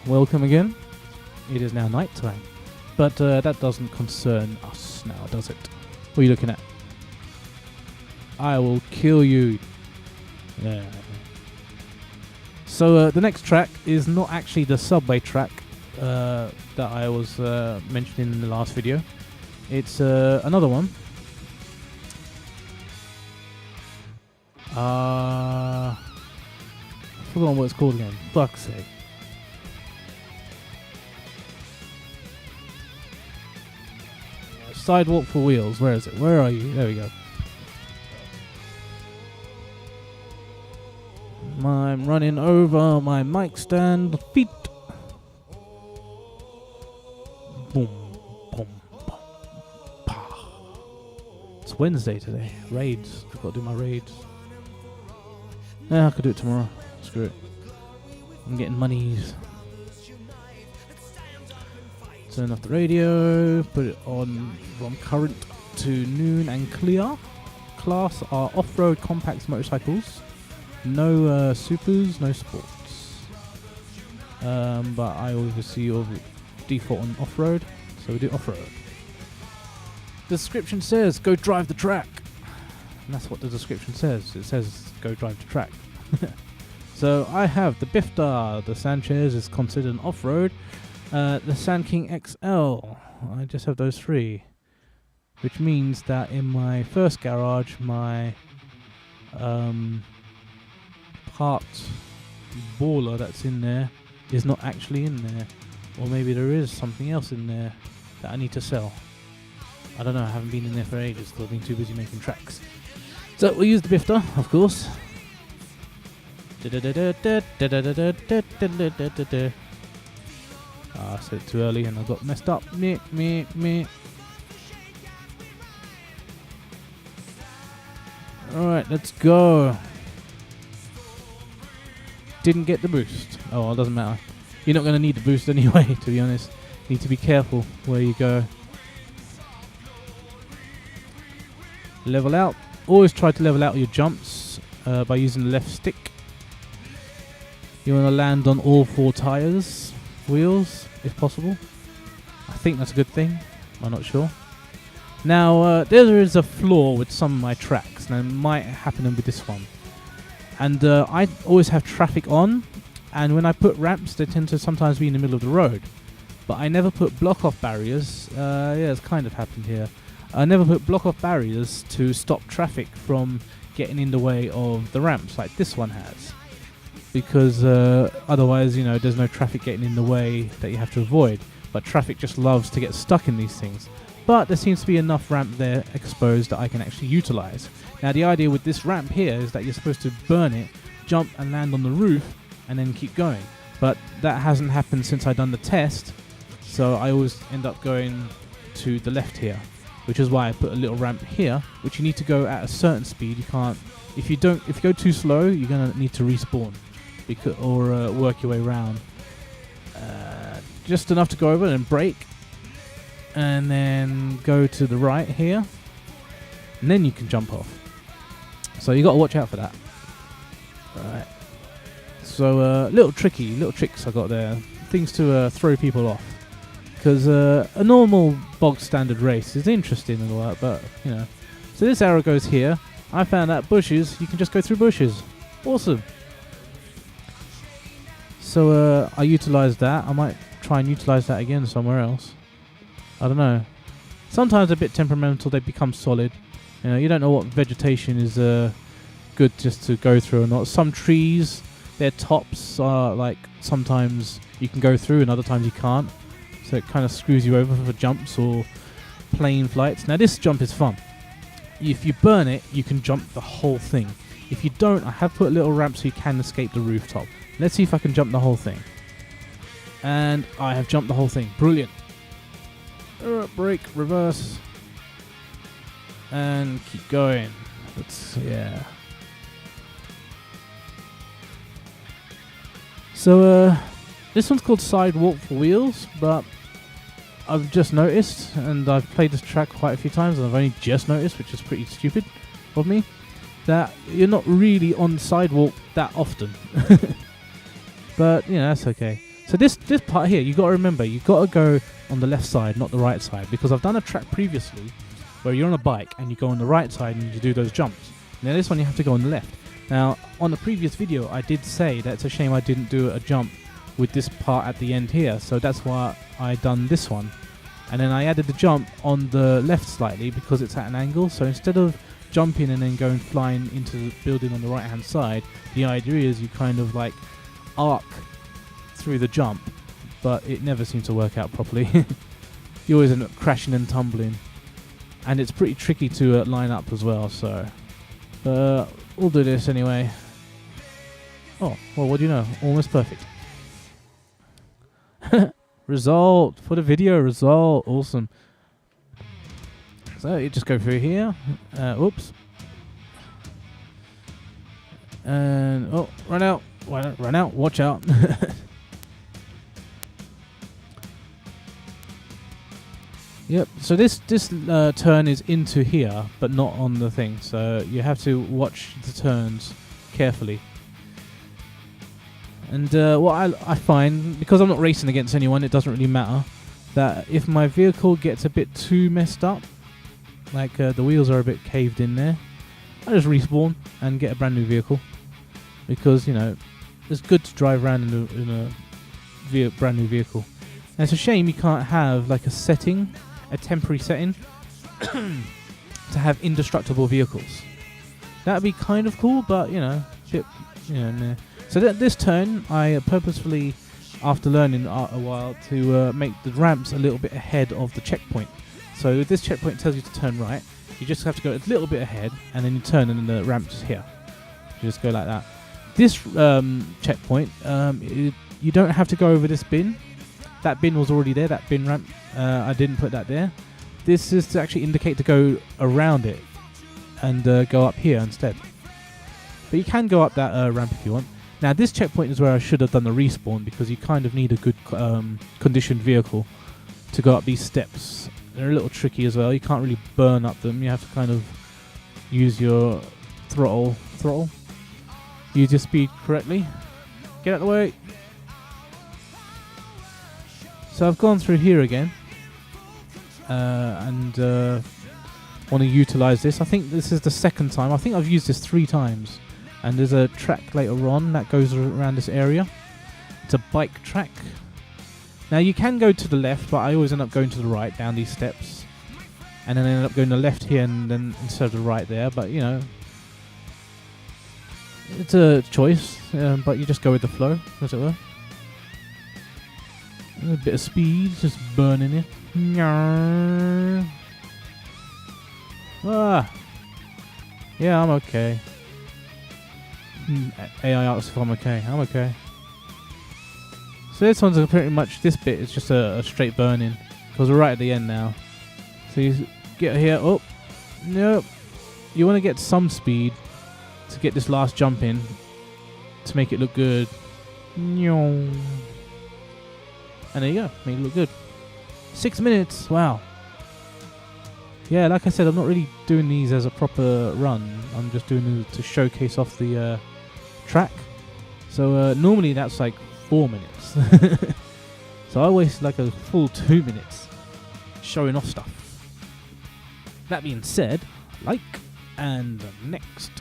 welcome again. It is now night time, but that doesn't concern us now, does it? What are you looking at? I will kill you. Yeah. So the next track is not actually the subway track that I was mentioning in the last video. It's another one. I've forgotten what it's called again. Fuck's sake. Sidewalk for Wheels. Where is it? Where are you? There we go. I'm running over my mic stand feet. Boom, boom, boom, pa. It's Wednesday today. Raids. I've got to do my raids. Yeah, I could do it tomorrow. Screw it. I'm getting monies. Turn off the radio. Put it on from current to noon and clear. Class are off-road compacts motorcycles. No supers, no sports. But I always see your default on off-road, so we do off-road. The description says, go drive the track. And that's what the description says. It says, go drive the track. So I have the Bifta. The Sanchez is considered an off-road. The Sand King XL. I just have those three. Which means that in my first garage, my part baller that's in there is not actually in there, or maybe there is something else in there that I need to sell. I don't know, I haven't been in there for ages because I've been too busy making tracks. So we'll use the Bifta, of course. I said it too early and I got messed up. Me. Alright, let's go. Didn't get the boost. Oh, well, it doesn't matter. You're not going to need the boost anyway, to be honest. You need to be careful where you go. Level out. Always try to level out your jumps by using the left stick. You want to land on all four tires, wheels, if possible. I think that's a good thing. I'm not sure. Now, there is a flaw with some of my tracks, and it might happen with this one. And I always have traffic on, and when I put ramps, they tend to sometimes be in the middle of the road. But I never put block-off barriers. Yeah, it's kind of happened here. I never put block-off barriers to stop traffic from getting in the way of the ramps like this one has. Because otherwise, you know, there's no traffic getting in the way that you have to avoid. But traffic just loves to get stuck in these things. But there seems to be enough ramp there exposed that I can actually utilize. Now the idea with this ramp here is that you're supposed to burn it, jump and land on the roof, and then keep going. But that hasn't happened since I've done the test, so I always end up going to the left here, which is why I put a little ramp here, which you need to go at a certain speed. You can't, if you go too slow, you're gonna need to respawn, or work your way around. Just enough to go over and brake, and then go to the right here, and then you can jump off. So you got to watch out for that. Alright. So little tricks I got there. Things to throw people off. Because a normal bog standard race is interesting and all that, but you know. So this arrow goes here. I found out bushes, you can just go through bushes. Awesome. So I utilised that. I might try and utilise that again somewhere else. I don't know. Sometimes a bit temperamental, they become solid. You know, you don't know what vegetation is good just to go through or not. Some trees, their tops are like, sometimes you can go through and other times you can't. So it kind of screws you over for jumps or plane flights. Now this jump is fun. If you burn it, you can jump the whole thing. If you don't, I have put a little ramp so you can escape the rooftop. Let's see if I can jump the whole thing. And I have jumped the whole thing. Brilliant. Brake, reverse, and keep going. Yeah. So this one's called Sidewalk for Wheels, but I've just noticed, and I've played this track quite a few times, and I've only just noticed, which is pretty stupid of me, that you're not really on sidewalk that often. But, you know, that's okay. So this part here, you got to remember, you got to go on the left side, not the right side, because I've done a track previously where you're on a bike and you go on the right side and you do those jumps. Now this one you have to go on the left. Now on the previous video I did say that it's a shame I didn't do a jump with this part at the end here, so that's why I done this one. And then I added the jump on the left slightly because it's at an angle, so instead of jumping and then going flying into the building on the right hand side, the idea is you kind of like arc through the jump, but it never seems to work out properly. You always end up crashing and tumbling, and it's pretty tricky to line up as well, so we'll do this anyway. Oh, well, what do you know? Almost perfect. Result for the video, result, awesome. So you just go through here, oops, and oh, run out, watch out. Yep, so this turn is into here, but not on the thing, so you have to watch the turns carefully. And what I find, because I'm not racing against anyone, it doesn't really matter, that if my vehicle gets a bit too messed up, like the wheels are a bit caved in there, I just respawn and get a brand new vehicle, because, you know, it's good to drive around in a brand new vehicle. And it's a shame you can't have like a temporary setting to have indestructible vehicles. That'd be kind of cool, but you know, nah. So this turn, I purposefully, after learning a while, to make the ramps a little bit ahead of the checkpoint. So if this checkpoint tells you to turn right, you just have to go a little bit ahead, and then you turn, and then the ramp's just here. You just go like that. This checkpoint, you don't have to go over this bin. That bin was already there, that bin ramp. I didn't put that there. This is to actually indicate to go around it and go up here instead. But you can go up that ramp if you want. Now this checkpoint is where I should have done the respawn, because you kind of need a good conditioned vehicle to go up these steps. They're a little tricky as well. You can't really burn up them. You have to kind of use your throttle. Use your speed correctly. Get out of the way. So I've gone through here again, and want to utilize this. I think this is the second time. I think I've used this 3 times, and there's a track later on that goes around this area. It's a bike track. Now you can go to the left, but I always end up going to the right down these steps, and then I end up going to the left here and then instead of the right there. But you know, it's a choice, but you just go with the flow, as it were. A bit of speed, just burning it. Ah. Yeah, I'm okay. AI asks if I'm okay. I'm okay. So this one's pretty much, this bit is just a straight burning, because we're right at the end now. So you get here. Oh, nope. You want to get some speed to get this last jump in to make it look good. And there you go, made it look good. 6 minutes, wow. Yeah, like I said, I'm not really doing these as a proper run. I'm just doing it to showcase off the track. So normally that's like 4 minutes. So I waste like a full 2 minutes showing off stuff. That being said, like, and next.